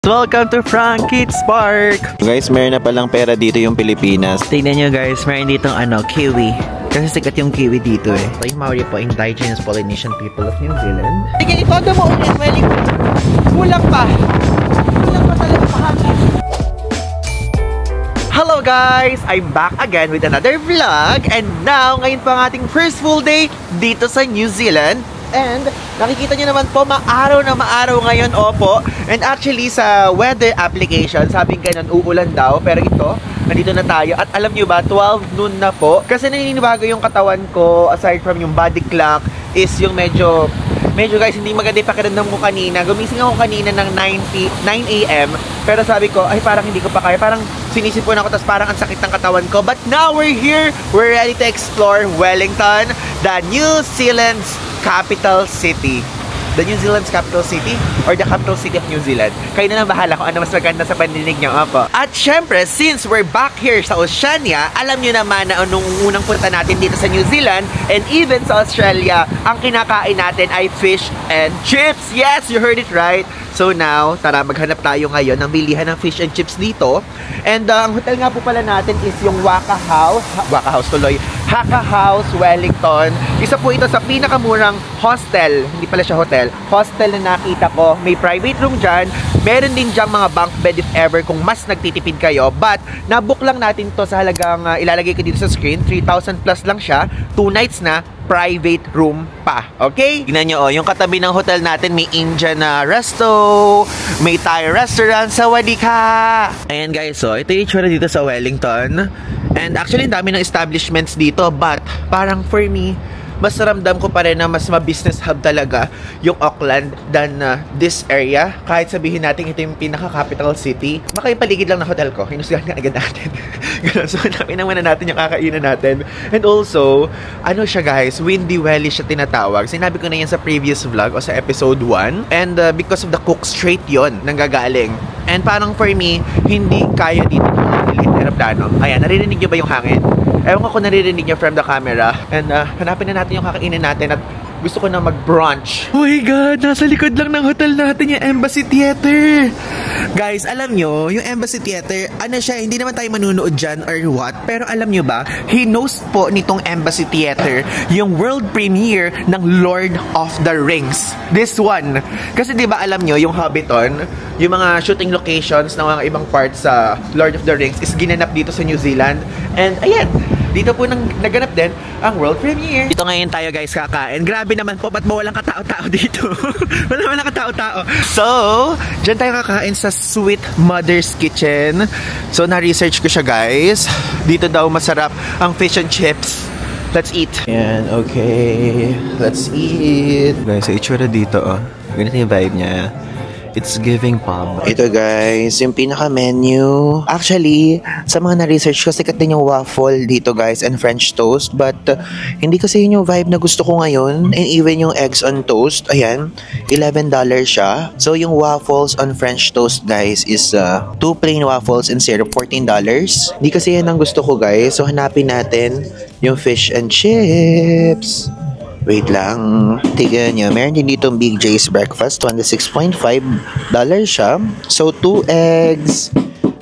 Welcome to Frankie's Park! Guys, meron na palang pera dito yung Pilipinas. Tingnan nyo guys, meron ditong kiwi. Kasi sikat yung kiwi dito eh. So yung Maori po, indigenous Polynesian people of New Zealand. Sige, itodo mo ulit, Welly. Kulang pa. Kulang pa talaga mahal. Hello guys! I'm back again with another vlog. And now, ngayon pa ang ating first full day dito sa New Zealand. And nakikita nyo naman po, maaraw na maaraw ngayon, opo. And actually sa weather application, sabing ganun, uulan daw. Pero ito, nandito na tayo. At alam nyo ba, 12 noon na po. Kasi naninibago yung katawan ko, aside from yung body clock, is yung medyo guys, hindi maganda yung pakiramdam ko kanina. Gumising ako kanina ng 9 a.m. Pero sabi ko, ay parang hindi ko pa kaya. Parang sinisipon ako, tapos parang ang sakit ng katawan ko. But now we're here. We're ready to explore Wellington, the New Zealand's capital city. The New Zealand's capital city or the capital city of New Zealand. Kayo na lang bahala kung ano mas maganda sa pandinig nyo, opo. At syempre, since we're back here sa Oceania, alam nyo naman na nung unang punta natin dito sa New Zealand and even sa Australia, ang kinakain natin ay fish and chips. Yes, you heard it right. So now, tara maghanap tayo ngayon ng bilihan ng fish and chips dito. And ang hotel nga po pala natin is yung Haka House, Wellington. Isa po ito sa pinakamurang hostel. Hindi pala siya hotel. Hostel na nakita ko. May private room dyan. Meron din dyan mga bunk bed if ever kung mas nagtitipid kayo. But, nabook lang natin to sa halagang ilalagay ko dito sa screen. 3,000 plus lang siya. 2 nights na. Private room pa. Okay? Tignan nyo, yung katabi ng hotel natin, may Indian resto, may Thai restaurant sa Wadika. Ayan guys, so ito yung itsura dito sa Wellington. And actually, dami ng establishments dito, but parang for me, mas ramdam ko pa rin na mas ma-business hub talaga yung Auckland than this area. Kahit sabihin natin ito yung pinaka-capital city, baka yung paligid lang ng hotel ko, hinusgahan nga agad natin. So, namin naman natin yung kakainan natin. And also, ano siya guys, Windy Valley siya tinatawag. Sinabi ko na yan sa previous vlog o sa episode 1. And because of the Cook Strait yon nanggagaling. And parang for me, hindi kaya dito ng aeroplano. Ayan, naririnig nyo ba yung hangin? Ewan ko kung naririnig nyo from the camera. And hanapin na natin yung kakainin natin at gusto ko na mag-brunch. Oh my God! Nasa likod lang ng hotel natin yung Embassy Theater! Guys, alam nyo, yung Embassy Theater, ano siya, hindi naman tayo manunood dyan or what, pero alam nyo ba, hinost po nitong Embassy Theater yung world premiere ng Lord of the Rings. This one. Kasi di ba alam nyo, yung Hobbiton, yung mga shooting locations ng mga ibang parts sa Lord of the Rings is ginanap dito sa New Zealand. And ayan, dito po naganap din ang world premiere. Dito ngayon tayo guys kakain. Grabe naman po, ba't mo walang katao-tao dito? Walang katao-tao. So, dyan tayo kakain sa Sweet Mother's Kitchen. So, na-research ko siya guys. Dito daw masarap ang fish and chips. Let's eat. Ayan, okay. Let's eat. Guys, sa itsura dito, oh. Ganito yung vibe niya. It's giving pub. Ito guys, yung pinaka-menu. Actually, sa mga na-research ko, sikat din yung waffle dito guys and French toast. But, hindi kasi yun yung vibe na gusto ko ngayon. And even yung eggs on toast, ayan, $11 siya. So, yung waffles on French toast guys is 2 plain waffles and syrup, $14. Hindi kasi yan ang gusto ko guys. So, hanapin natin yung fish and chips. Wait lang. Tignan nyo. Meron din dito Big J's breakfast. $26.5 siya. So, 2 eggs.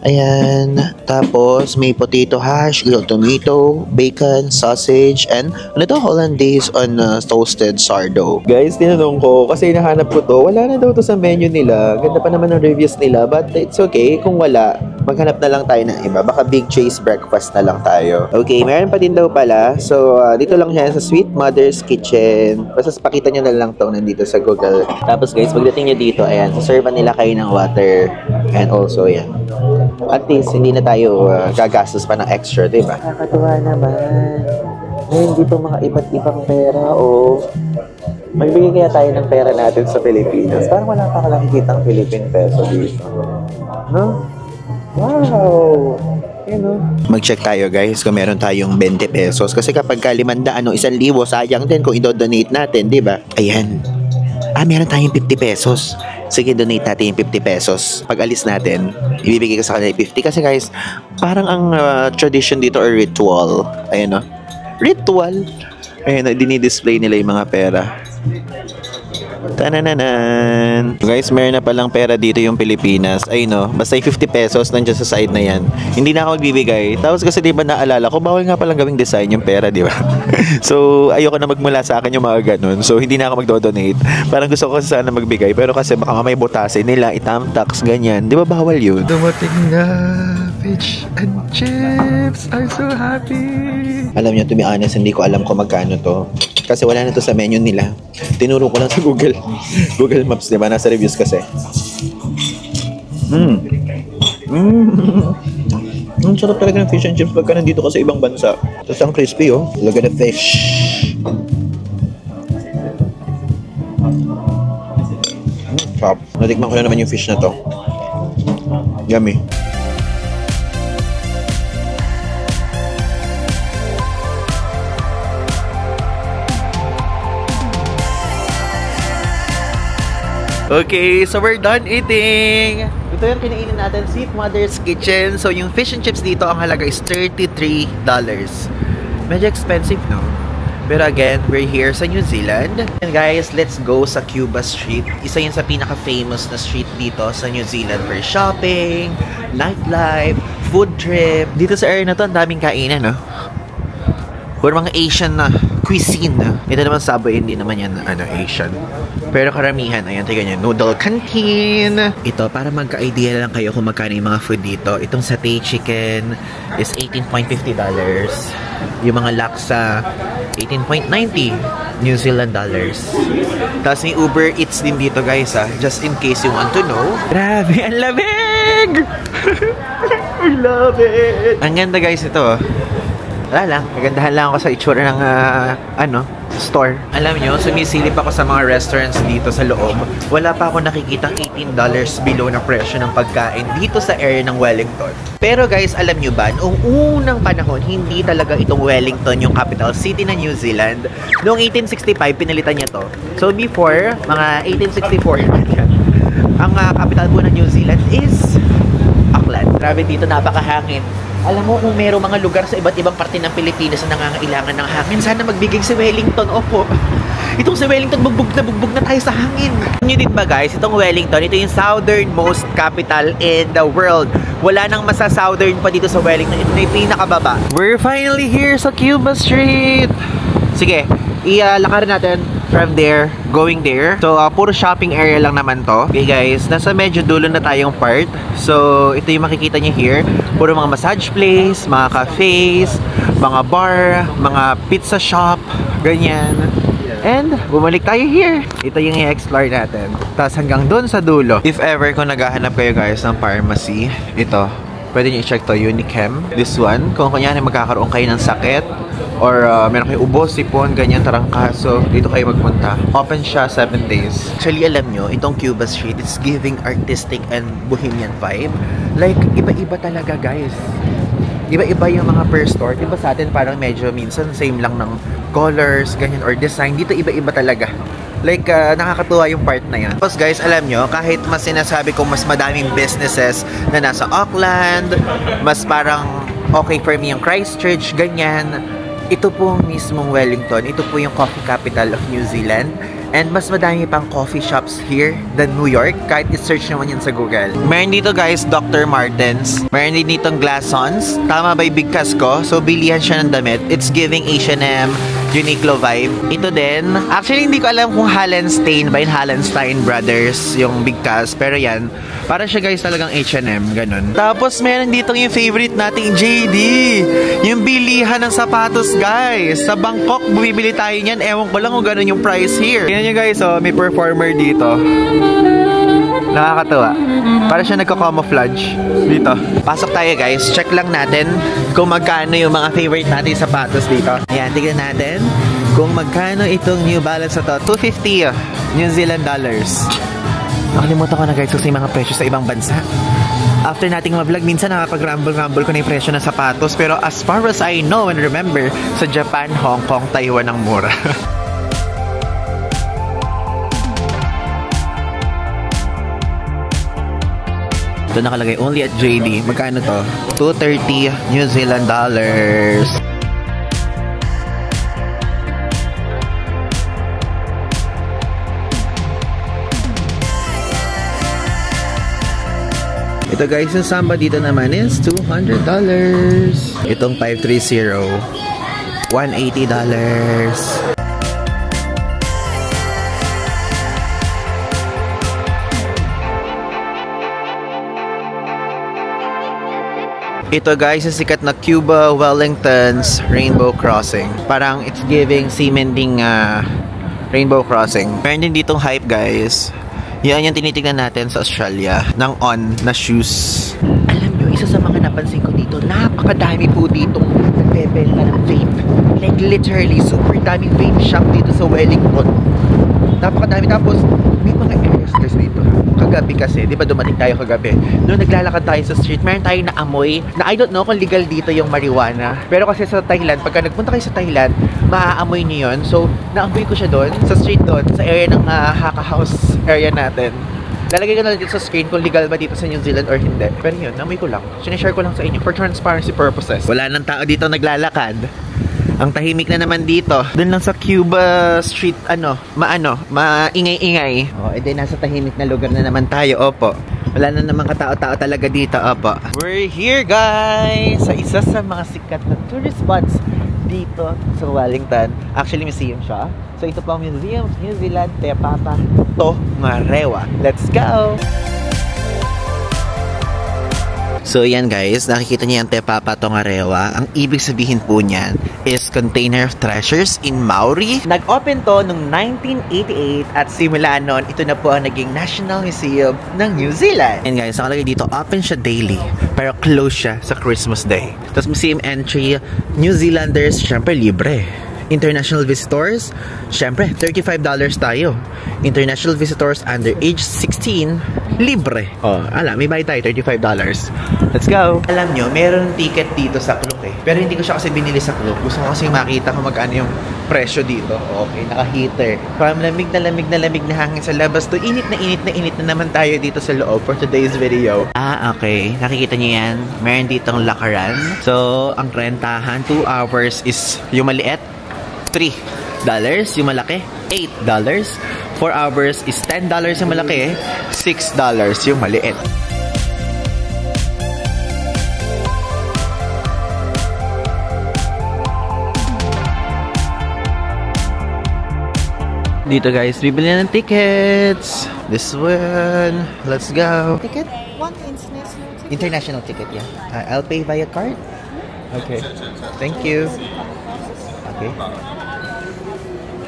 Ayan. Tapos, may potato hash, grilled tomato, bacon, sausage, and ano to? Hollandaise on toasted sourdough. Guys, tinanong ko, kasi hinahanap ko to, wala na daw to sa menu nila. Ganda pa naman ng reviews nila, but it's okay. Kung wala, maghanap na lang tayo ng iba. Baka Big J's breakfast na lang tayo. Okay, meron pa din daw pala. So, dito lang siya sa Sweet Mother's Kitchen. Basta pakita nyo na lang to nandito sa Google. Tapos guys, pagdating nyo dito, ayan, saservan nila kayo ng water. And also, yan. At least, hindi na tayo gagastos pa ng extra, diba? Nakakatuwa naman. Ngayon dito mga iba't ibang pera o magbigay kaya tayo ng pera natin sa Pilipinas. Parang wala pa lang kitang Philippine peso dito. No? Wow! Mag-check tayo guys kung meron tayong 20 pesos. Kasi kapag 500 1,000, sayang din kung i-donate natin, diba? Ayan. Meron tayong 50 pesos. Sige, donate natin yung 50 pesos. Pag alis natin, ibibigay ko sa kanila 50. Kasi guys, parang ang tradition dito or ritual. Ayan o. Ritual. Ayan o, dinidisplay nila yung mga pera. Tanananan! Guys, meron na palang pera dito yung Pilipinas. Ay no, basta yung 50 pesos nandiyan sa side na yan. Hindi na ako magbibigay. Tapos kasi diba naalala ko, bawal nga palang gawing design yung pera, diba? So, ayoko na magmula sa akin yung mga ganun. So, hindi na ako magdo-donate. Parang gusto ko sana magbigay. Pero kasi baka mamay butasin nila, itam-tax, ganyan. Di ba bawal yun? Dumating na fish and chips. I'm so happy. Alam nyo, to be honest, hindi ko alam kung magkano to. Kasi wala na to sa menu nila. Tinuro ko lang sa Google. Google Maps, diba? Nasa reviews kasi. Ang sarap talaga ng fish and chips pagka nandito ka sa ibang bansa. Tapos ang crispy, oh. Look at the fish. Sarap. Natikman ko na naman yung fish na to. Yummy. Okay, so we're done eating. Ito yung kinainin natin, Sweet Mother's Kitchen. So yung fish and chips dito, ang halaga is $33. Medyo expensive, no? Pero again, we're here sa New Zealand. And guys, let's go sa Cuba Street. Isa yun sa pinaka-famous na street dito sa New Zealand for shopping, nightlife, food trip. Dito sa area na to, ang daming kainan, no? Puro mga Asian na cuisine. Ito naman Subway, hindi naman yan Asian. Pero karamihan, ayan, tignan nyo, noodle canteen. Ito, para magka-idea lang kayo kung magkano yung mga food dito. Itong satay chicken is $18.50. Yung mga laksa, $18.90 New Zealand dollars. Tapos may Uber Eats din dito, guys, just in case you want to know. Grabe, ang lamig! I love it! Ang ganda, guys, ito. Wala lang, kagandahan lang ako sa itsura ng store. Alam nyo, sumisilip ako sa mga restaurants dito sa loob. Wala pa ako nakikitang $18 below na presyo ng pagkain dito sa area ng Wellington. Pero guys, alam nyo ba, noong unang panahon, hindi talaga itong Wellington yung capital city ng New Zealand. Noong 1865, pinalitan niya to. So before, mga 1864, ang capital po ng New Zealand is Auckland. Grabe dito, napakahangin. Alam mo, kung mayroong mga lugar sa iba't ibang parte ng Pilipinas na nangangailangan ng hangin, sana magbigay si Wellington. Opo. Itong si Wellington, bugbog na tayo sa hangin. Nyo din ba guys, itong Wellington, ito yung southernmost capital in the world. Wala nang masa-southern pa dito sa Wellington. Ito na yung pinakababa. We're finally here sa Cuba Street. Sige, lakarin natin from there, going there. So, puro shopping area lang naman to. Okay guys, nasa medyo dulo na tayong part. So, ito yung makikita nyo here. Puro mga massage place, mga cafes, mga bar, mga pizza shop, ganyan. And, bumalik tayo here. Ito yung i-explore natin. Tapos hanggang dun sa dulo. If ever kung naghahanap kayo guys ng pharmacy, ito. Pwede nyo i-check to, Unichem. This one, kung kunyari magkakaroon kayo ng sakit, or meron kayo ubo, sipon, ganyan, tarangkaso, dito kayo magpunta. Open siya 7 days. Actually, alam nyo, itong Cuba Street, it's giving artistic and bohemian vibe. Like, iba-iba talaga, guys. Iba-iba yung mga per store. Diba sa atin, parang medyo minsan same lang ng colors, ganyan, or design. Dito, iba-iba talaga. Like, nakakatuwa yung part na yan. Tapos guys, alam nyo, kahit mas sinasabi kong mas madaming businesses na nasa Auckland, mas parang okay for me yung Christchurch, ganyan. Ito po mismong Wellington, ito po yung coffee capital of New Zealand. And mas madami pang coffee shops here than New York, kahit i-search naman yun sa Google. Meron dito guys, Dr. Martens. Meron din ditong Glassons. Tama ba yung big ko? So, bilihan siya ng damit. It's giving H&M, Uniqlo vibe. Ito din. Actually, hindi ko alam kung Hallenstein ba yung Hallenstein Brothers, yung big cast. Pero yan, para siya guys talagang H&M, ganun. Tapos, meron dito yung favorite nating JD. Yung bilihan ng sapatos guys. Sa Bangkok, bumibili tayo niyan. Ewan ko lang kung ganun yung price here. Tingnan nyo guys, oh, may performer dito. Nakakatawa. Para siya nagko-camouflage dito. Pasok tayo guys. Check lang natin kung magkano yung mga favorite natin sapatos dito. Ayan, tignan natin kung magkano itong New Balance na to. $250 New Zealand dollars. Nakalimutan ko na guys kasi yung mga presyo sa ibang bansa. After nating ma-vlog, minsan nakapag-rumble ko na yung presyo ng sapatos. Pero as far as I know and remember, sa Japan, Hong Kong, Taiwan ang mura. Ito nakalagay only at JD. Magkano to? $230 New Zealand dollars. Ito guys, yung samba dito naman is $200. Itong 530, $180. Ito guys, yung sikat na Cuba Wellington's Rainbow Crossing. Parang it's giving cementing Rainbow Crossing. Meron din ditong Hype guys. Yan yung tinitignan natin sa Australia ng On na shoes. Alam nyo, isa sa mga napansin ko dito, napakadami po dito nagbebenta ng vape. Like literally, super daming vape shop dito sa Wellington. Napakadami. Tapos, may mga airstairs dito. Kagabi kasi, di ba dumating tayo kagabi? Noong naglalakad tayo sa street, meron tayong naamoy na I don't know kung legal dito yung marijuana. Pero kasi sa Thailand, pagka nagpunta kayo sa Thailand, maaamoy niyo yun. So, naamoy ko siya doon, sa street doon, sa area ng Haka House area natin. Lalagay ko na dito sa screen kung legal ba dito sa New Zealand or hindi. Pero yun, naamoy ko lang. Sinishare ko lang sa inyo for transparency purposes. Wala nang tao dito naglalakad. Ang tahimik na naman dito. Doon lang sa Cuba Street, maingay-ingay. Oh, edi nasa tahimik na lugar na naman tayo, opo. Wala na naman katao-tao talaga dito, opo. We're here, guys! Sa isa sa mga sikat na tourist spots dito sa Wellington. Actually, museum siya. So, ito po ang Museum of New Zealand, Te Papa Tongarewa. Let's go! So yan guys, nakikita niyo yung Te Papa Tongarewa. Ang ibig sabihin po niyan is Container of Treasures in Maori. Nag-open to noong 1988 at simula noon, ito na po ang naging National Museum ng New Zealand. And guys, nakalagay dito, open siya daily, pero close siya sa Christmas Day. Tapos museum entry, New Zealanders, syempre libre. International visitors, syempre, $35 tayo. International visitors under age 16, libre. Oh, may bayad tayo, $35. Let's go! Alam nyo, meron ticket dito sa Klook eh. Pero hindi ko siya kasi binili sa Klook. Gusto ko kasi makita kung magkano yung presyo dito. Okay, naka-heater. Parang lamig na hangin sa labas to. Init na naman tayo dito sa loob for today's video. Okay. Nakikita nyo yan. Meron ditong lakaran. So, ang rentahan, 2 hours is yung maliit, $3. Yung malaki, $8. 4 hours is $10 yung malaki, $6 yung maliit. Dito guys, bibili na ng tickets. This one. Let's go. Ticket? One international ticket. International ticket, yeah. I'll pay via card. Okay. Thank you. Okay.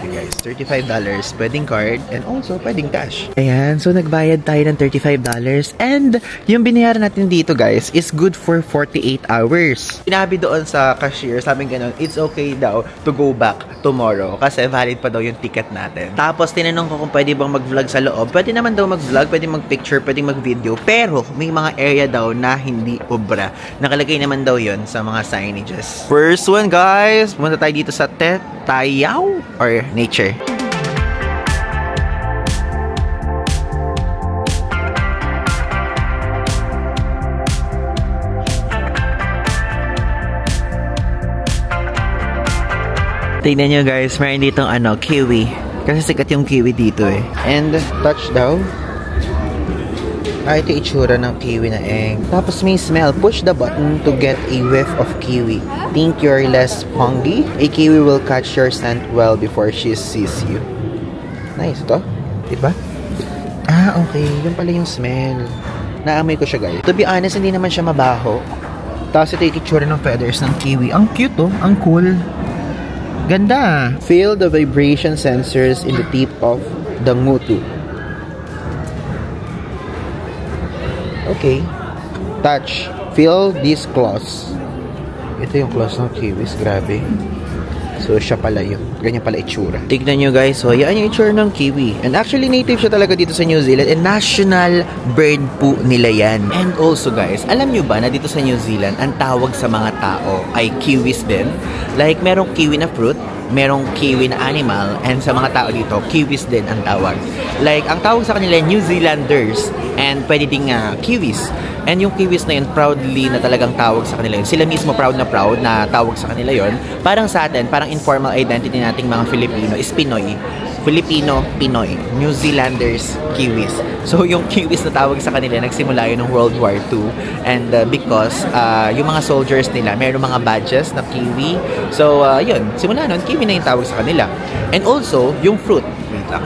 Okay guys, $35. Pwedeng card and also pwedeng cash. Ayan, so nagbayad tayo ng $35 and yung binayaran natin dito guys is good for 48 hours. Sinabi doon sa cashier, sabi ganun, it's okay daw to go back tomorrow kasi valid pa daw yung ticket natin. Tapos tinanong ko kung pwede bang mag-vlog sa loob. Pwede naman daw mag-vlog, pwede mag-picture, pwede mag-video, pero may mga area daw na hindi obra. Nakalagay naman daw yun sa mga signages. First one guys, pumunta tayo dito sa Tayaw or Nature. Tignan nyo guys, meron ditong kiwi. Kasi sikat yung kiwi dito eh. And touch daw. Ito itsura ng kiwi na Tapos may smell. Push the button to get a whiff of kiwi. Think you're less hungry? A kiwi will catch your scent well before she sees you. Nice ito. Diba? Okay. Yun pala yung smell. Naamoy ko siya guys. To be honest, hindi naman siya mabaho. Tapos ito yung itsura ng feathers ng kiwi. Ang cute oh. Ang cool. Ganda. Feel the vibration sensors in the tip of the ngutu. Okay. Touch. Feel these claws. Ito yung claws ng kiwis. Grabe. So, siya pala yun. Ganyan pala itsura. Tignan nyo guys. So, yan yung itsura ng kiwi. And actually, native siya talaga dito sa New Zealand. And national bird po nila yan. And also guys, alam nyo ba na dito sa New Zealand, ang tawag sa mga tao ay kiwis din? Like, merong kiwi na fruit, merong kiwi na animal, and sa mga tao dito, kiwis din ang tawag. Like, ang tawag sa kanila, New Zealanders, and pwede ding kiwis. And yung kiwis na yun, proudly na talagang tawag sa kanila yun. Sila mismo proud na tawag sa kanila yun. Parang sa atin, parang informal identity nating mga Filipino is Pinoy. Filipino-Pinoy, New Zealanders, Kiwis. So, yung Kiwis na tawag sa kanila, nagsimula yun ng World War II. And because yung mga soldiers nila, meron mga badges na Kiwi. So, yun, simula nun, Kiwi na yung tawag sa kanila. And also, yung fruit. Wait lang.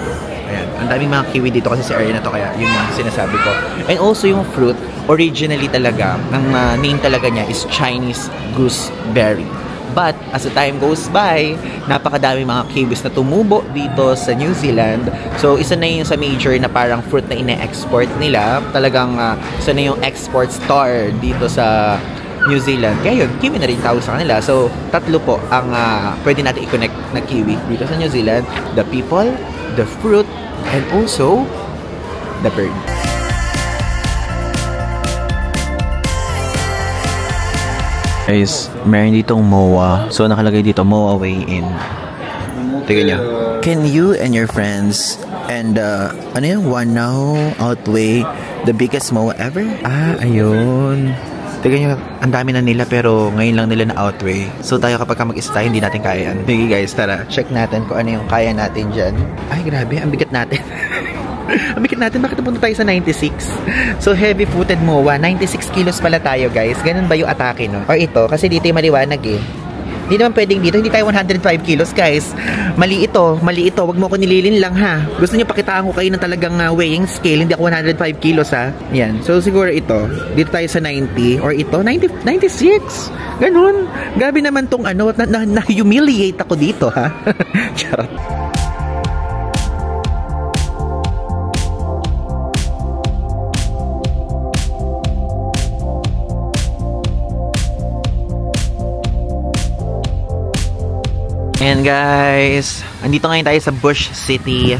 Ayan, ang daming mga Kiwi dito kasi sa area na to, kaya yun yung sinasabi ko. And also, yung fruit, originally talaga, ang name talaga niya is Chinese gooseberry. But, as the time goes by, napakadami mga kiwis na tumubo dito sa New Zealand. So, isa na yung sa major na parang fruit na ine-export nila. Talagang isa na yung export star dito sa New Zealand. Kaya yun, kiwi na rin tawag sa kanila. So, tatlo po ang pwede natin i-connect na kiwi dito sa New Zealand. The people, the fruit, and also the bird. Guys, meron ditong MOA. So, nakalagay dito, MOA Way In. Tingnan nyo. Can you and your friends and, ano yung one now outweigh the biggest MOA ever? Ayun. Tingnan nyo, ang dami na nila pero ngayon lang nila na outweigh. So, tayo kapag mag-isa tayo, hindi natin kaya yan. Sige guys, tara. Check natin kung ano yung kaya natin dyan. Ay, grabe. Ang bigat natin. Ang bigat natin, bakit napunta tayo sa 96? So, heavy-footed MOA. 96 kilos pala tayo, guys. Ganun ba yung atake, no? Or ito, kasi dito yung maliwanag, eh. Hindi naman pwedeng dito. Hindi tayo 105 kilos, guys. Mali ito. Wag mo ko nililin lang, ha? Gusto niyo pakitaan ko kayo ng talagang weighing scale. Hindi ako 105 kilos, ha? Yan. So, siguro ito. Dito tayo sa 90. Or ito, 96. Ganun. Grabe naman tong ano. Na-humiliate ako dito, ha? Charot. And guys, andito ngayon tayo sa Bush City.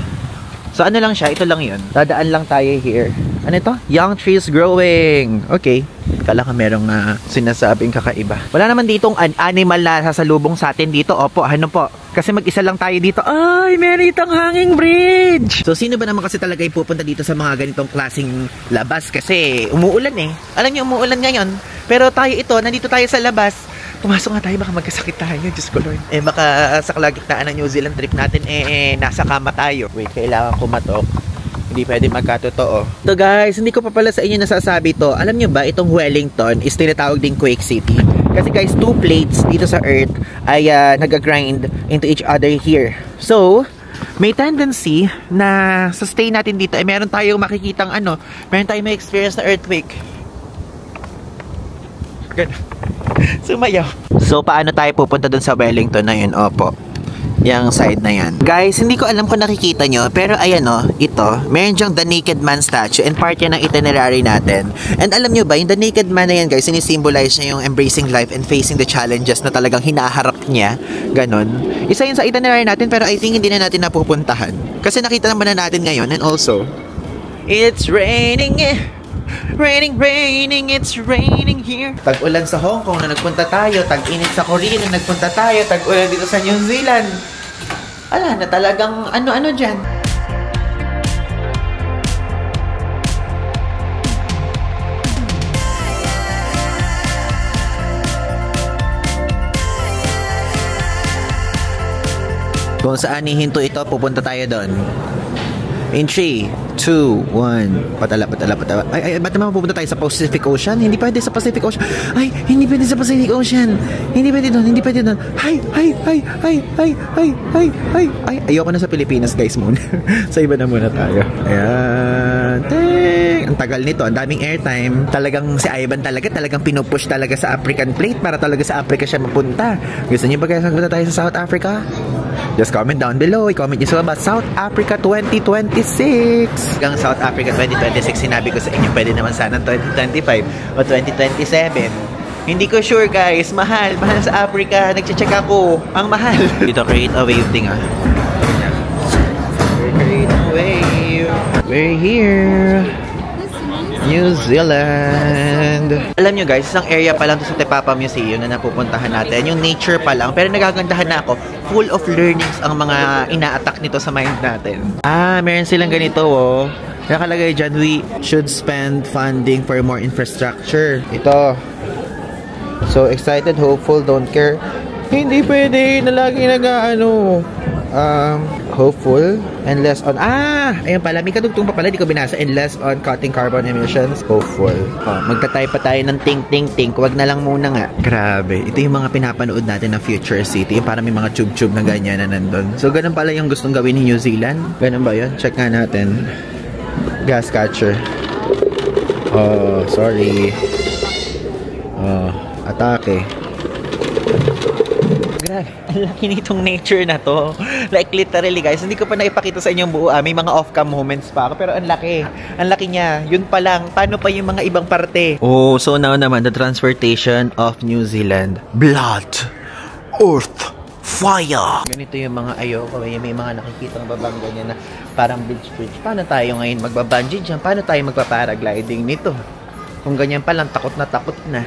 So ano lang siya, ito lang yun. Dadaan lang tayo here. Ano ito? Young trees growing. Okay. Kala ka merong sinasabing kakaiba. Wala naman ditong animal na sasalubong sa atin dito. Opo, ano po? Kasi mag-isa lang tayo dito. Ay, meron itong hanging bridge. So sino ba naman kasi talaga yung pupunta dito sa mga ganitong klaseng labas? Kasi umuulan eh. Alam niyo, umuulan ngayon. Pero tayo ito, nandito tayo sa labas. Pumasok nga tayo, baka magkasakit tayo. Diyos ko Lord. Baka sa kalagitnaan ng New Zealand trip natin, nasa kama tayo. Wait, kailangan kumatok. Hindi pwede magkatotoo. So guys, hindi ko pa pala sa inyo nasasabi to. Alam nyo ba, itong Wellington is tinatawag din Quake City. Kasi guys, 2 plates dito sa Earth ay nag-grind into each other here. So, may tendency na sa stay natin dito, meron tayong makikitang meron tayong may experience na earthquake. Ganun. Sumayaw. So, paano tayo pupunta dun sa Wellington na yun? Opo. Yung side na yan. Guys, hindi ko alam kung nakikita nyo, pero ayan ito, meron dyang The Naked Man statue and part yan ng itinerary natin. And alam nyo ba, yung The Naked Man na yan, guys, sinisimbolize niya yung embracing life and facing the challenges na talagang hinaharap niya. Ganon. Isa yun sa itinerary natin, pero I think hindi na natin napupuntahan. Kasi nakita naman na natin ngayon, and also, it's raining raining, it's raining here. Tag-ulan sa Hong Kong na nagpunta tayo, tag-init sa Korea na nagpunta tayo, tag-ulan dito sa New Zealand. Ala na talagang ano-ano dyan. Kung saan hihinto ito, pupunta tayo doon. In 3, 2, 1. Patala. Ay, ba't naman pupunta tayo sa Pacific Ocean? Hindi pwede sa Pacific Ocean. Ay, hindi pwede sa Pacific Ocean. Hindi pwede doon. Ay. Ayoko na sa Pilipinas, guys, muna. Sa iba na muna tayo. Ayan. Ang tagal nito. Ang daming airtime. Talagang si Ivan talagang pinupush talaga sa African plate para talaga sa Africa siya mapunta. Gusto niyo ba kaya punta tayo sa South Africa? Just comment down below. I-comment nyo about South Africa 2026. Hanggang South Africa 2026, sinabi ko sa inyo, pwede naman sana 2025 o 2027. Hindi ko sure, guys. Mahal sa Africa. Nagche-check ako. Ang mahal. Dito, create a wave thing, Create a wave. We're here. New Zealand. Alam nyo guys, isang area pa lang to sa Te Papa Museum na napupuntahan natin. Yung nature pa lang. Pero nagagandahan na ako. Full of learnings ang mga ina-attack nito sa mind natin. Meron silang ganito, nakalagay dyan, we should spend funding for more infrastructure. Ito. So, excited, hopeful, don't care. Hindi pwede na lagi hopeful and less on, ayun pala, may kadugtong pa pala, di ko binasa, and less on cutting carbon emissions, hopeful. Magtatay pa tayo ng ting, wag na lang muna nga. Grabe, ito yung mga pinapanood natin na future city, para may mga tube-tube na ganyan na nandun. So, ganun pala yung gustong gawin ni New Zealand. Ganun ba yun? Check nga natin. Gas catcher. Oh, sorry. Atake. Grabe, ang laki nitong nature na to. Like literally guys, hindi ko pa naipakita sa inyong buo. May mga off-cam moments pa ako, pero ang laki. Ang laki niya. Yun pa lang. Paano pa yung mga ibang parte? Oh, so now naman, the transportation of New Zealand. Blood. Earth. Fire. Ganito yung mga ayoko. May mga nakikita ng babang ganyan na parang bridge. Paano tayo ngayon magbabungee dyan? Paano tayo magpaparagliding nito? Kung ganyan pa lang, takot na.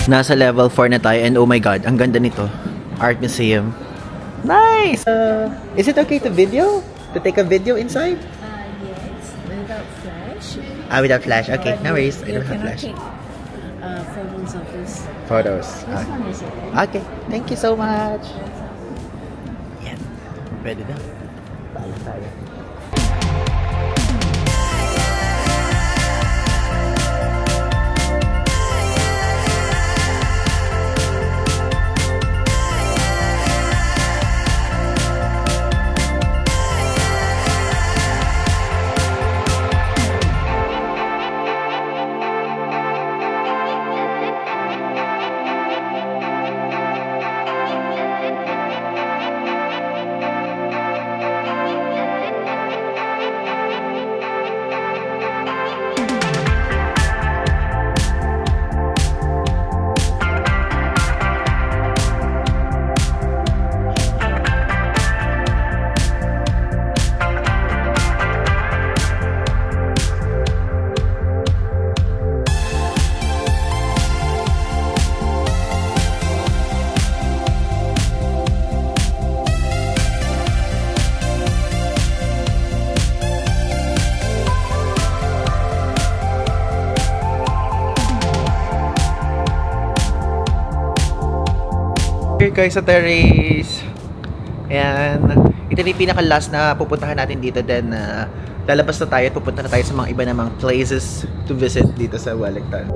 Nasa level 4 na tayo and oh my god, ang ganda nito. Art Museum. Nice! Is it okay to video? To take a video inside? Yes, without flash. Without flash. Okay, no worries. I don't have flash. Take photos of this. Photos. This one is okay. Okay, thank you so much. Yan. Pwede na. Paalam tayo. Here guys sa terrace. Ayan. Ito na yung pinaka-last na pupuntahan natin dito. Then, lalabas na tayo at pupunta na tayo sa mga iba namang places to visit dito sa Wellington.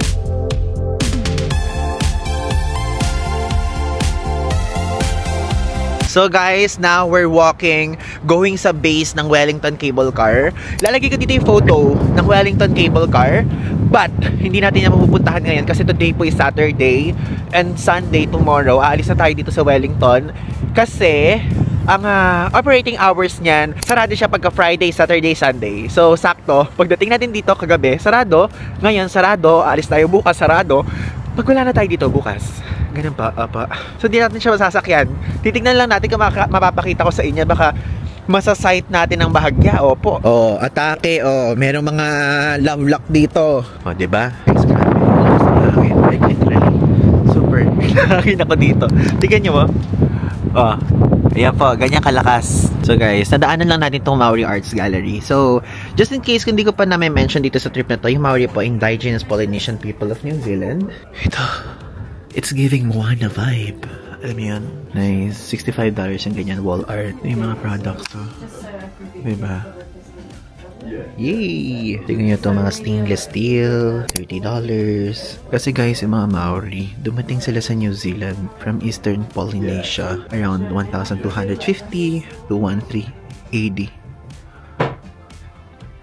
So guys, now we're walking, going sa base ng Wellington Cable Car. Lalagay ko dito yung photo ng Wellington Cable Car. But, hindi natin yan mapupuntahan ngayon kasi today po is Saturday and Sunday tomorrow. Aalis na tayo dito sa Wellington kasi ang operating hours niyan, sarado siya pagka Friday, Saturday, Sunday. So, sakto. Pagdating natin dito kagabi, sarado. Ngayon, sarado. Aalis tayo bukas, sarado. Pag wala na tayo dito bukas. Ganun pa, apa. So, di natin siya masasakyan. Titignan lang natin kung mapapakita ko sa inyo. Baka masasight natin ang bahagya. Opo. Oh, atake. Oh, merong mga love lock dito. Oh, diba? Like, literally. Super. Nakakita ko dito. Tignan nyo mo. Oh. Ayan po, ganyan kalakas. So guys, nadaanan lang natin itong Maori Arts Gallery. So, just in case kung di ko pa na-mention dito sa trip na to, yung Maori po, indigenous Polynesian people of New Zealand. Ito, it's giving Moana vibe. Alam mo yun? Nice. $65 yung ganyan wall art. Yung mga products to. Diba? Yay! Tingnan nyo ito, mga stainless steel, $30. Kasi guys, yung mga Maori, dumating sila sa New Zealand from Eastern Polynesia around 1250 to 13 AD.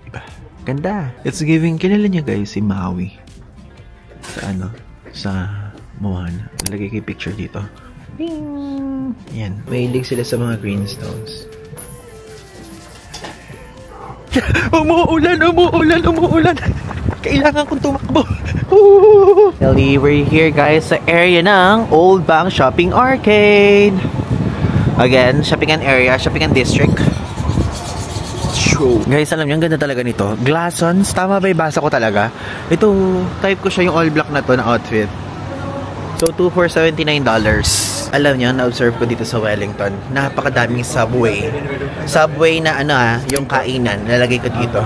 Diba? Ganda! It's giving, kilala nyo guys, si Maui. Sa ano? Sa Moana. Nalagay ko yung picture dito. Ding! Yan. Mahilig sila sa mga greenstones. Umuulan! Kailangan kong tumakbo. We're here guys sa area ng Old Bank Shopping Arcade. Again, shopping area, shopping district. Guys, alam niyo, ang ganda talaga nito. Glassons, tama ba yung basa ko talaga? Ito, type ko siya yung all black na to na outfit. So, So, 2 for $79. Alam niyo, na-observe ko dito sa Wellington, napakadaming Subway. Subway na yung kainan, nalagay ko dito.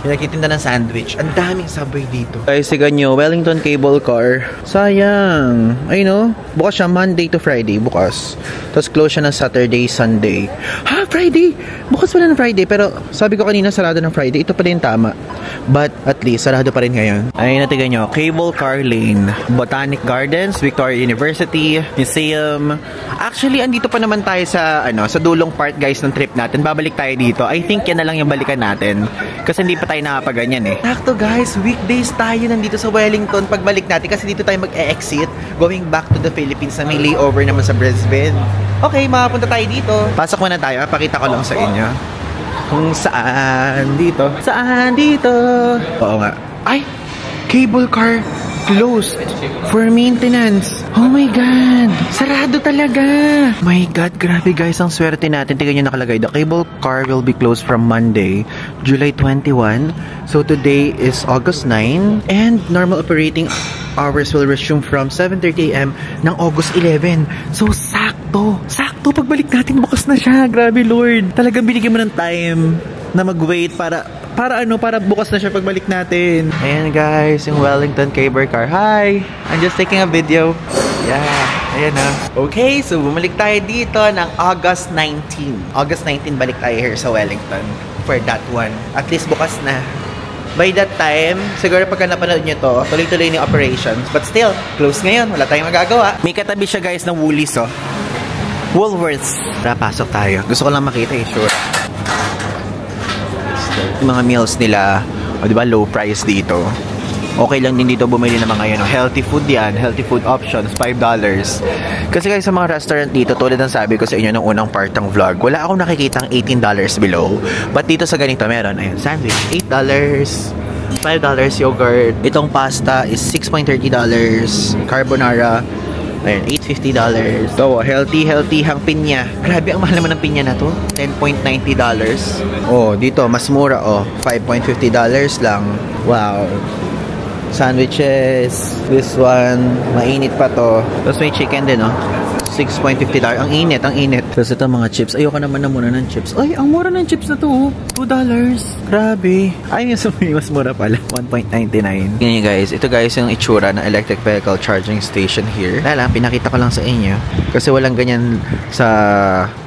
Yung nagtitinda ng sandwich. Ang daming Subway dito. Guys, sigan nyo, Wellington Cable Car. Sayang. Ay no, bukas siya Monday to Friday, bukas. Tapos close siya ng Saturday, Sunday. Ha, Friday? Bukas pala ng Friday, pero sabi ko kanina sarado ng Friday. Ito pala yung tama. But at least, sarado pa rin ngayon. Ayun, natigan nyo, Cable Car Lane, Botanic Gardens, Victoria University, Museum. Actually, andito pa naman tayo sa sa dulong part guys ng trip natin. Babalik tayo dito. I think yan na lang yung balikan natin. Kasi hindi pa tayo nakapaganyan eh. Sakto guys, weekdays tayo nandito sa Wellington pagbalik natin kasi dito tayo mag-exit going back to the Philippines na may layover naman sa Brisbane. Okay, makapunta tayo dito. Pasok muna tayo. Pakita ko lang sa inyo kung saan dito. Saan dito? Oo nga. Ay! Cable car closed for maintenance. Oh my God! Sarado talaga! My God, grabe guys, ang swerte natin. Tingnan nyo nakalagay. The cable car will be closed from Monday, July 21. So today is August 9. And normal operating hours will resume from 7:30 AM ng August 11. So sakto! Sakto! Pagbalik natin, bukas na siya. Grabe Lord! Talagang binigyan mo ng time na mag-wait para bukas na siya pagbalik natin. Ayan guys, yung Wellington Cable Car. Hi! I'm just taking a video. Yeah, ayan na. Okay, so bumalik tayo dito ng August 19. August 19, balik tayo here sa Wellington for that one. At least bukas na. By that time, siguro pagka napanood nyo to, tuloy-tuloy yung operations. But still, close ngayon. Wala tayong magagawa. May katabi siya guys ng Woolies, oh. Woolworths. Pasok tayo. Gusto ko lang makita eh, sure. Yung mga meals nila, o diba, low price dito. Okay lang din dito bumili ng mga healthy food yan. Healthy food options, $5. Kasi guys, sa mga restaurant dito, tulad ng sabi ko sa inyo ng unang part ng vlog, wala akong nakikitang $18 below. But dito sa ganito meron, ayan, sandwich, $8, $5 yogurt. Itong pasta is $6.30. Carbonara, ayun, $8.50. So, healthy hang pinya. Grabe, ang mahal naman ng pinya na to. $10.90. Oh, dito, mas mura, oh. $5.50 lang. Wow. Sandwiches. This one, mainit pa to. Tapos may chicken din, oh. $6.50. Ang init, ang init. Tapos ito mga chips. Ayoko naman na muna ng chips. Ay, ang mura ng chips na to. $2. Grabe. Ay, mas mura pala. $1.99. Ganyan guys. Ito guys yung itsura ng electric vehicle charging station here. Dahil lang, pinakita ko lang sa inyo. Kasi walang ganyan sa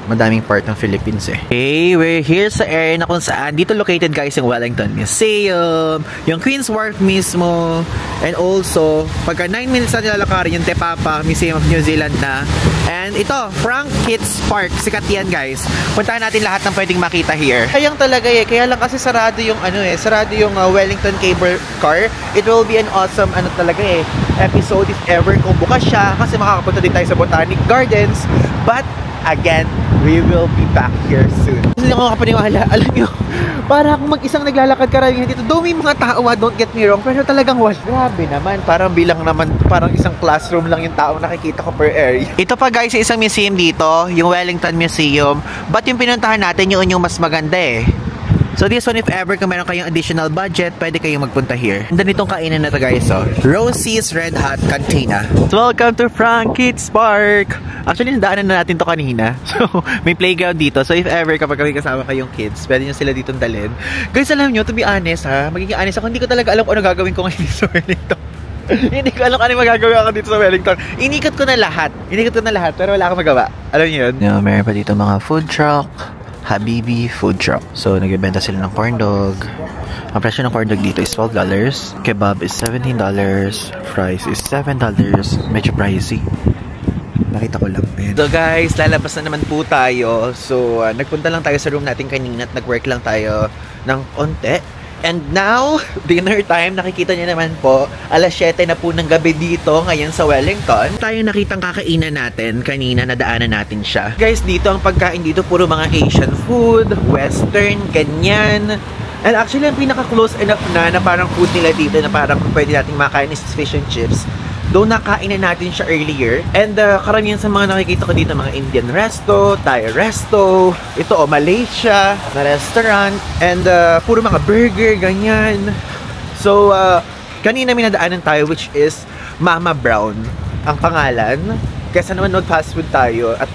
madaming part ng Philippines eh. Okay, we're here sa area na kung saan. Dito located guys yung Wellington Museum, yung Queen's Wharf mismo, and also, pagka 9 minutes na nilalakarin yung Te Papa Museum of New Zealand na. And ito, Frank Kids Park. Sikat yan guys. Puntahan natin lahat ng pwedeng makita here. Kayang talaga eh. Kaya lang kasi sarado yung sarado yung Wellington Cable Car. It will be an awesome talaga eh episode if ever kung bukas siya. Kasi makakapunta din tayo sa Botanic Gardens. But again, we will be back here soon. Hindi ako makapaniwala. Alam nyo, para akong mag-isang naglalakad karamihan dito. Though may mga tao, don't get me wrong, pero talagang grabe naman. Parang bilang naman, parang isang classroom lang yung taong nakikita ko per area. Ito pa guys, isang museum dito, yung Wellington Museum. But yung pinuntahan natin, yung mas maganda eh. So this one, if ever kung meron kayong additional budget, pwede kayong magpunta here. And then itong kainan na to guys, oh. Rosie's Red Hot Cantina. So welcome to Frank Kids Park! Actually, nadaanan na natin to kanina. So, may playground dito. So if ever kapag kami kasama kayong kids, pwede nyo sila ditong dalhin. Guys, alam nyo, to be honest ha, magiging honest ako, hindi ko talaga alam kung ano gagawin ko ngayon sa Wellington. Hindi ko alam ano magagawin ako dito sa Wellington. Inikot ko na lahat, pero wala akong magawa. Alam nyo yun? No, meron pa dito mga food truck. Habibi Food Truck. So, nagbebenta sila ng corn dog. Ang presyo ng corn dog dito is $12. Kebab is $17. Fries is $7. Medyo pricey. Nakita ko lang. So guys, lalabas na naman po tayo. So, nagpunta lang tayo sa room natin kanina at nag-work lang tayo ng konti. And now, dinner time. Nakikita niyo naman po, alas 7 na po ng gabi dito ngayon sa Wellington. Tayo nakitang kakainan natin kanina, nadaanan natin siya. Guys, dito ang pagkain dito, puro mga Asian food, Western, ganyan. And actually, ang pinaka-close enough na parang food nila dito na parang pwede nating makain is fish and chips. Though nakainan natin siya earlier. And karamihan sa mga nakikita ko dito, mga Indian resto, Thai resto, ito Malaysia na restaurant, and puro mga burger, ganyan. So, kanina may nadaanan tayo which is Mama Brown. ang pangalan. Kesa naman mag-fast food tayo at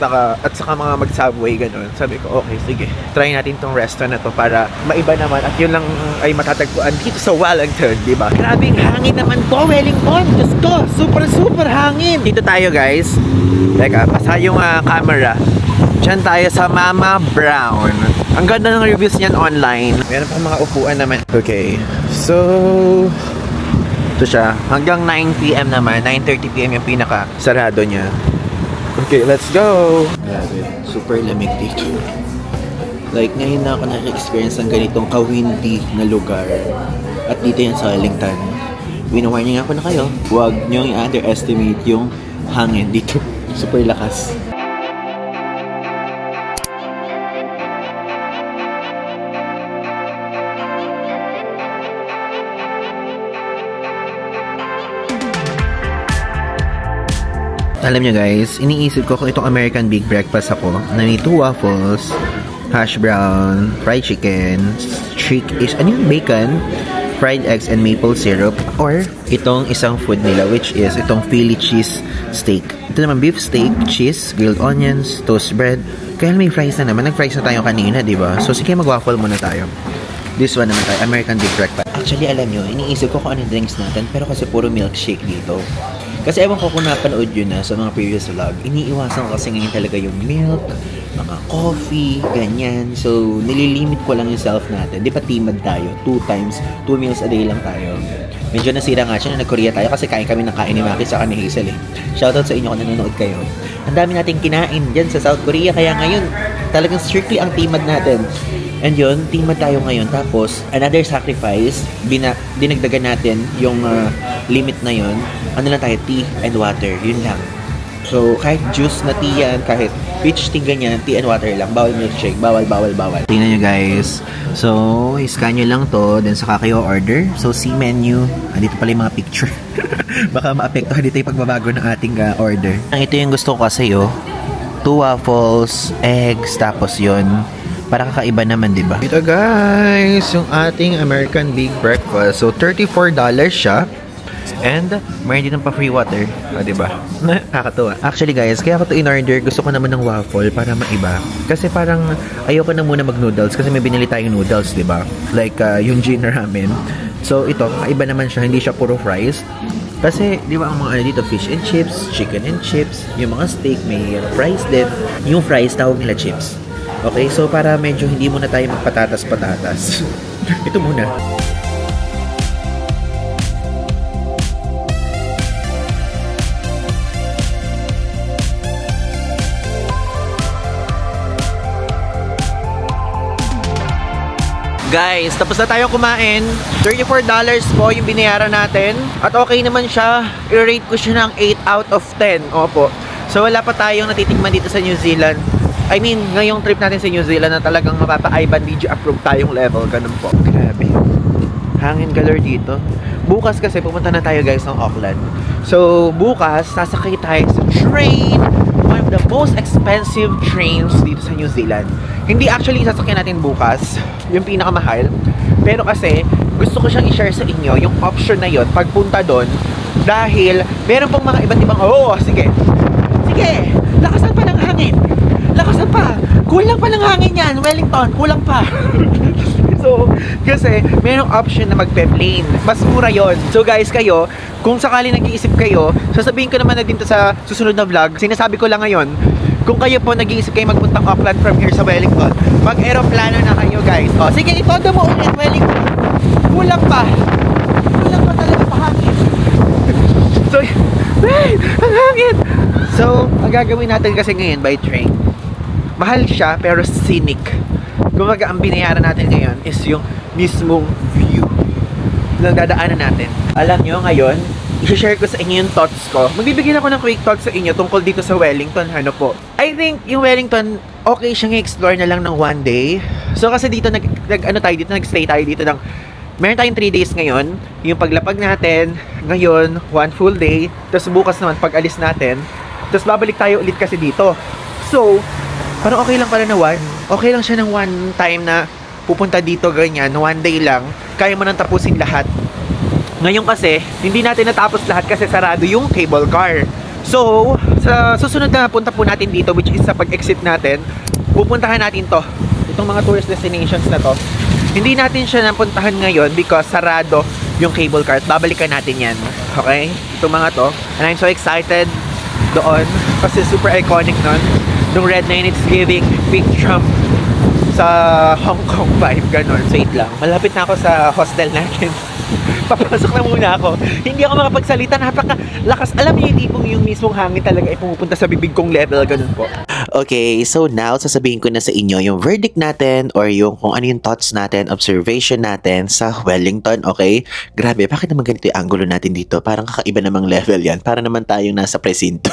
saka mga mag-subway, ganun. Sabi ko, okay, sige. Try natin tong restaurant na to para maiba naman. At yun lang ay matatagpuan dito sa Wellington, di ba? Grabing hangin naman po, Wellington! Diyos ko! Super, super hangin! Dito tayo, guys. Teka, pasa yung camera. Diyan tayo sa Mama Brown. Ang ganda ng reviews niyan online. Meron pa mga upuan naman. Okay. So, ito siya. Hanggang 9 PM naman. 9:30 PM yung pinaka-sarado niya. Okay, let's go! Grabe. Super lamig dito. Like, ngayon na ako na-experience ng ganitong ka-windy na lugar. At dito yan sa Wellington. Winawarning ako na kayo. Huwag nyo i-underestimate yung hangin dito. Super lakas. Alam nyo guys, iniisip ko kung itong American Big Breakfast ako na may 2 waffles, hash brown, fried chicken, ano yung bacon, fried eggs, and maple syrup, or itong isang food nila which is itong Philly cheese steak. Ito naman beef steak, cheese, grilled onions, toast bread. Kaya may fries na naman. Nag-fries na tayo kanina, diba? So sige, mag-waffle muna tayo. This one naman tayo, American Big Breakfast. Actually, alam nyo, iniisip ko kung anong drinks natin, pero kasi puro milkshake dito. Kasi ewan ko kung napanood yun na sa mga previous vlog, iniiwasan ko kasi ngayon talaga yung milk, mga coffee, ganyan. So, nililimit ko lang yung self natin. Di ba timad tayo? 2 meals a day lang tayo. Medyo nasira nga siya na nag-Korea tayo kasi kain kami ng kain ni Maki sa ni Hazel eh. Shoutout sa inyo kung nanonood kayo. Ang dami nating kinain dyan sa South Korea, kaya ngayon talagang strictly ang timad natin. And yun, timad tayo ngayon. Tapos, another sacrifice, dinagdagan natin yung limit na yun. Ano lang tayo, tea and water. Yun lang. So, kahit juice na tea yan, kahit peach tea ganyan, tea and water lang. Bawal milkshake. Bawal. Tingnan nyo guys. So, iscan nyo lang to. Then, saka kayo order. So, see menu. Dito pala yung mga picture. Baka maapektuhan dito yung pagbabago ng ating order. Ito yung gusto ko kasi 2 waffles, eggs, tapos yun. Para kakaiba naman, di ba? Ito guys, yung ating American Big Breakfast. So, $34 siya. And, mayroon din pa free water. Di ba? Nakakatuwa. Actually guys, kaya ako to in-order. Gusto ko naman ng waffle para maiba. Kasi parang ayoko na muna mag-noodles kasi may binili tayong noodles, di ba? Like yung Jin ramen. So, ito, kakaiba naman siya. Hindi siya puro fries. Kasi, di ba ang mga dito, fish and chips, chicken and chips, yung mga steak, may fries din. Yung fries, tawag nila chips. Okay, so para medyo hindi muna tayo magpatatas-patatas. Ito muna. Guys, tapos na tayo kumain. $34 po yung binayaran natin. At okay naman siya. I-rate ko siya ng 8 out of 10. Opo. So wala pa tayong natitikman dito sa New Zealand. I mean, ngayong trip natin sa New Zealand na talagang mapapa-IBAN video approve tayong level. Ganun po. Grabe. Hangin galore dito. Bukas kasi pupunta na tayo guys ng Auckland. So, bukas sasakay tayo sa train. One of the most expensive trains dito sa New Zealand. Hindi actually sasakyan natin bukas. Yung pinakamahal. Pero kasi, gusto ko siyang i-share sa inyo yung option na yun pagpunta doon. Dahil, meron pong mga iba't ibang, sige. Sige, lakasan pa ng hangin. Lakasan pa. Kulang pa ng hangin yan, Wellington. Kulang pa. So, kasi merong option na magpe-plane. Mas mura yon. So guys, kayo, kung sakali nag-iisip kayo, sasabihin ko naman na dito sa susunod na vlog, sinasabi ko lang ngayon, kung kayo po nag-iisip kayo magpuntang Auckland from here sa Wellington, mag-aeroplano na kayo guys. O, sige, itodo mo ulit, Wellington. Kulang pa. Kulang pa talaga pa hangin. So, ang hangin. So, ang gagawin natin kasi ngayon by train, mahal siya pero scenic. Kumaga ang binayaran natin ngayon is yung mismong view na dadaanan natin. Alam nyo ngayon, i-share ko sa inyo yung thoughts ko. Magbibigyan ako ng quick thoughts sa inyo tungkol dito sa Wellington. Ano po? I think yung Wellington, okay siyang i-explore na lang ng 1 day. So kasi dito nag-stay tayo dito ng meron tayong 3 days ngayon. Yung paglapag natin, ngayon, 1 full day. Tapos bukas naman pag-alis natin. Tapos babalik tayo ulit kasi dito. So, parang okay lang pala na okay lang siya ng 1 time na pupunta dito ganyan, 1 day lang, kaya mo nang tapusin lahat. Ngayon kasi, hindi natin natapos lahat kasi sarado yung cable car. So, sa susunod na punta po natin dito, which is sa pag-exit natin, pupuntahan natin to. Itong mga tourist destinations na to. Hindi natin siya napuntahan ngayon because sarado yung cable car. Babalikan natin yan. Okay? Itong mga to. And I'm so excited doon kasi super iconic nun. Yung red na yun, it's giving big Trump sa Hong Kong vibe, ganun. So, wait lang. Malapit na ako sa hostel natin. Papasok na muna ako. Hindi ako makapagsalita. Napakalakas. Alam niyo, hindi pong yung mismong hangin talaga ay pumupunta sa bibig kong level. Ganun po. Okay, so now sasabihin ko na sa inyo yung verdict natin or yung kung ano yung thoughts natin, observation natin sa Wellington, okay? Grabe, bakit naman ganito yung angulo natin dito? Parang kakaiba namang level yan. Para naman tayong nasa presinto.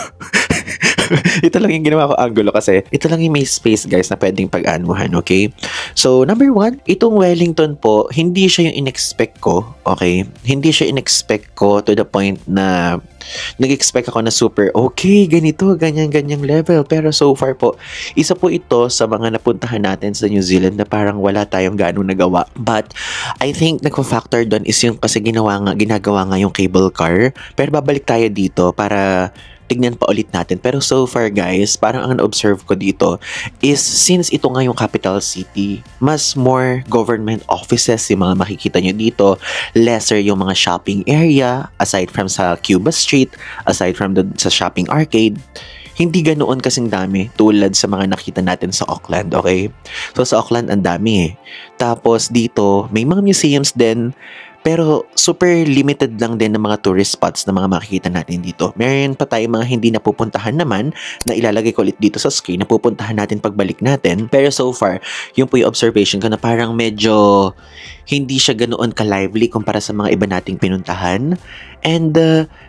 Ito lang yung ginawa ko angulo kasi ito lang yung may space guys na pwedeng pag-anuhan, okay? So, number 1, itong Wellington po, hindi siya yung in-expect ko, okay? Hindi siya in-expect ko to the point na nag-expect ako na super okay, ganito, ganyang level. Pero so far po, isa po ito sa mga napuntahan natin sa New Zealand na parang wala tayong ganong nagawa. But, I think nagpa-factor doon is yung kasi ginagawa nga yung cable car. Pero babalik tayo dito para tignan pa ulit natin. Pero so far guys, parang ang na-observe ko dito is since ito nga yung capital city, mas more government offices yung mga makikita nyo dito, lesser yung mga shopping area, aside from sa Cuba Street, aside from sa shopping arcade, hindi ganoon kasing dami tulad sa mga nakita natin sa Auckland, okay? So sa Auckland ang dami eh. Tapos dito, may mga museums din, pero super limited lang din ng mga tourist spots na mga makikita natin dito. Meron pa tayong mga hindi napupuntahan naman na ilalagay ko ulit dito sa screen na pupuntahan natin pagbalik natin. Pero so far, yung po yung observation ko na parang medyo hindi siya ganoon ka-lively kumpara sa mga iba nating pinuntahan. And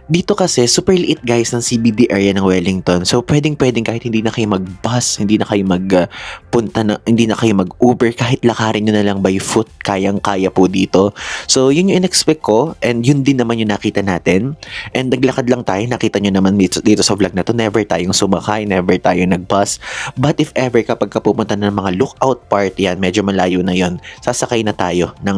dito kasi super liit guys ng CBD area ng Wellington. So pwedeng kahit hindi na kayo mag-bus, hindi na kayo hindi na kayo mag-Uber, kahit lakarin nyo na lang by foot, kayang-kaya po dito. So yun yung in-expect ko and yun din naman yung nakita natin. And naglakad lang tayo, nakita nyo naman dito sa vlog na to, never tayong sumakay, never tayong nag-bus. But if ever kapag pupunta na ng mga lookout part yan, medyo malayo na yon, sasakay na tayo ng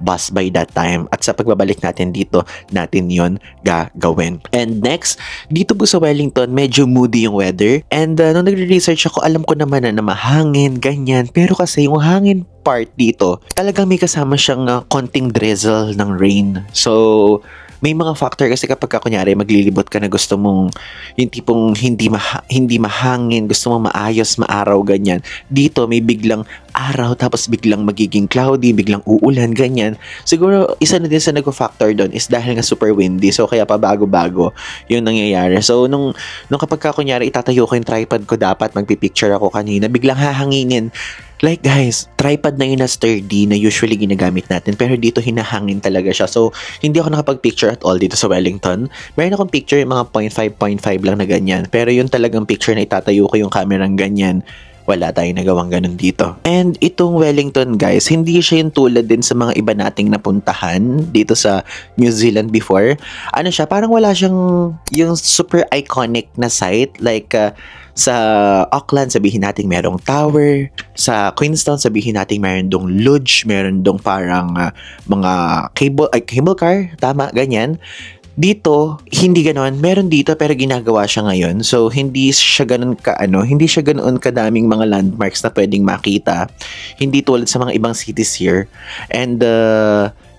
bus by that time. At sa pagbabalik natin dito, natin yon gagawin. And next, dito po sa Wellington, medyo moody yung weather. And nung nagre-research ako, alam ko naman na mahangin, ganyan. Pero kasi yung hangin part dito, talagang may kasama siyang konting drizzle ng rain. So, may mga factor kasi kapag kunyari maglilibot ka na gusto mong yung tipong hindi mahangin, gusto mong maayos, maaraw, ganyan. Dito may biglang araw tapos biglang magiging cloudy, biglang uulan, ganyan. Siguro isa na din sa nag-factor doon is dahil nga super windy. So kaya pa bago-bago yung nangyayari. So nung kapag kunyari itatayo ko yung tripod ko, dapat magpipicture ako kanina, biglang hahanginin. Like guys, tripod na yun na sturdy na usually ginagamit natin, pero dito hinahangin talaga siya. So, hindi ako nakapag-picture at all dito sa Wellington. Meron akong picture yung mga 0.5 lang na ganyan. Pero yung talagang picture na itatayo ko yung camera ng ganyan, wala tayong nagawang ganun dito. And itong Wellington guys, hindi siya yung tulad din sa mga iba nating napuntahan dito sa New Zealand before. Ano siya, parang wala siyang yung super iconic na site. Like, sa Auckland, sabihin natin merong tower. Sa Queenstown, sabihin natin meron dong lodge, meron dong parang mga cable car, tama, ganyan. Dito, hindi ganoon. Meron dito pero ginagawa siya ngayon. So, hindi siya ganoon kadaming mga landmarks na pwedeng makita. Hindi tulad sa mga ibang cities here. And,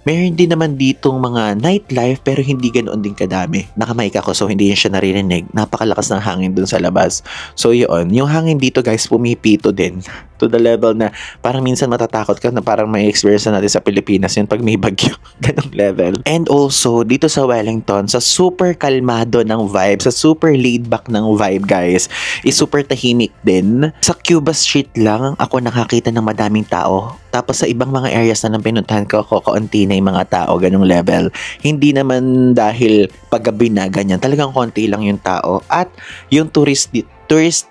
meron din naman ditong mga nightlife pero hindi ganoon din kadami. Nakamike ako so hindi yun siya naririnig. Napakalakas ng hangin dun sa labas. So yun, yung hangin dito guys pumipito din. To the level na parang minsan matatakot ka na parang may experience na natin sa Pilipinas yun pag may bagyo. Ganong level. And also, dito sa Wellington, sa super kalmado ng vibe, sa super laid back ng vibe guys, is super tahimik din. Sa Cuba Street lang ako nakakita ng madaming tao. Tapos sa ibang mga areas na nang pinuntahan ko, kaunti na yung mga tao, ganong level. Hindi naman dahil paggabi na ganyan, talagang konti lang yung tao. At yung tourist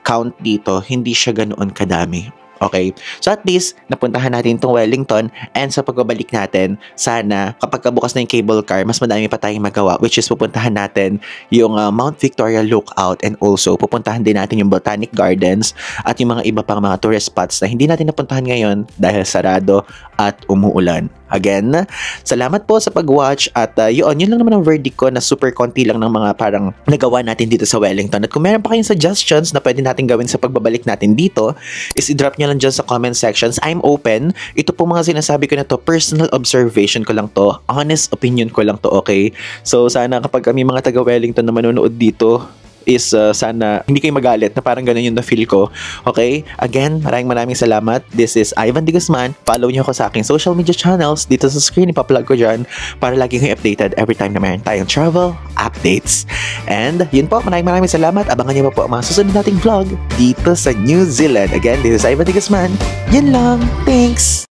count dito, hindi siya ganoon kadami. Okay? So at least, napuntahan natin itong Wellington and sa pagbabalik natin, sana kapag bukas na yung cable car, mas madami pa tayong magawa, which is pupuntahan natin yung Mount Victoria Lookout and also pupuntahan din natin yung Botanic Gardens at yung mga iba pang mga tourist spots na hindi natin napuntahan ngayon dahil sarado at umuulan. Again, salamat po sa pag-watch at yun lang naman ang verdict ko na super konti lang ng mga parang nagawa natin dito sa Wellington. At kung meron pa kayong suggestions na pwede natin gawin sa pagbabalik natin dito, is i-drop nyo lang dyan sa comment sections. I'm open. Ito po mga sinasabi ko na to, personal observation ko lang to, honest opinion ko lang to, okay? So sana kapag kami mga taga Wellington na manonood dito, is sana hindi kayo magalit na parang ganun yung na-feel ko. Okay? Again, maraming salamat. This is Ivan De Guzman. Follow niyo ako sa aking social media channels dito sa screen. Ipa-plug ko dyan para lagi kayo updated every time na meron tayong travel updates. And yun po, maraming salamat. Abangan niyo pa po ang mga susunod nating vlog dito sa New Zealand. Again, this is Ivan De Guzman. Yun lang. Thanks!